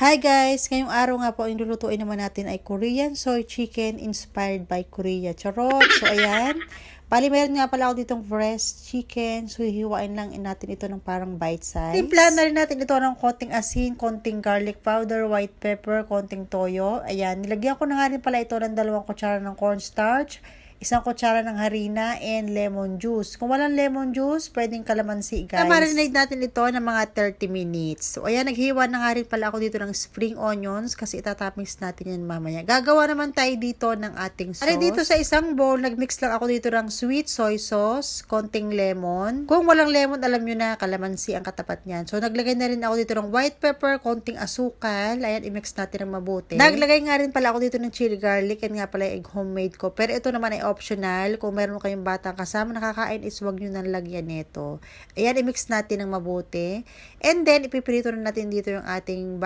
Hi guys! Ngayong araw nga po, ang lulutuin naman natin ay Korean soy chicken inspired by Korea. Charot! So ayan, bali meron nga pala ako ditong fresh chicken. So hihiwain lang natin ito ng parang bite size. Timplahan na rin natin ito ng konting asin, konting garlic powder, white pepper, konting toyo. Ayan, nilagyan ko na nga rin pala ito ng 2 kutsara ng cornstarch, 1 kutsara ng harina, and lemon juice. Kung walang lemon juice, pwedeng kalamansi, guys. Marinate natin ito ng mga 30 minutes. So, ayan, naghiwa na nga rin pala ako dito ng spring onions kasi itatoppings natin yan mamaya. Gagawa naman tayo dito ng ating sauce. Ari, dito sa isang bowl, nagmix lang ako dito ng sweet soy sauce, konting lemon. Kung walang lemon, alam nyo na, kalamansi ang katapat niyan. So, naglagay na rin ako dito ng white pepper, konting asukal. Ayan, i-mix natin ng mabuti. Naglagay nga rin pala ako dito ng chili garlic. Yan nga pala yung homemade ko. Pero ito naman ay optional. Kung meron kayong batang kasama nakakain, is wag nyo nang lagyan nito. Ayan, i-mix natin ng mabuti. And then, ipiprito na natin dito yung ating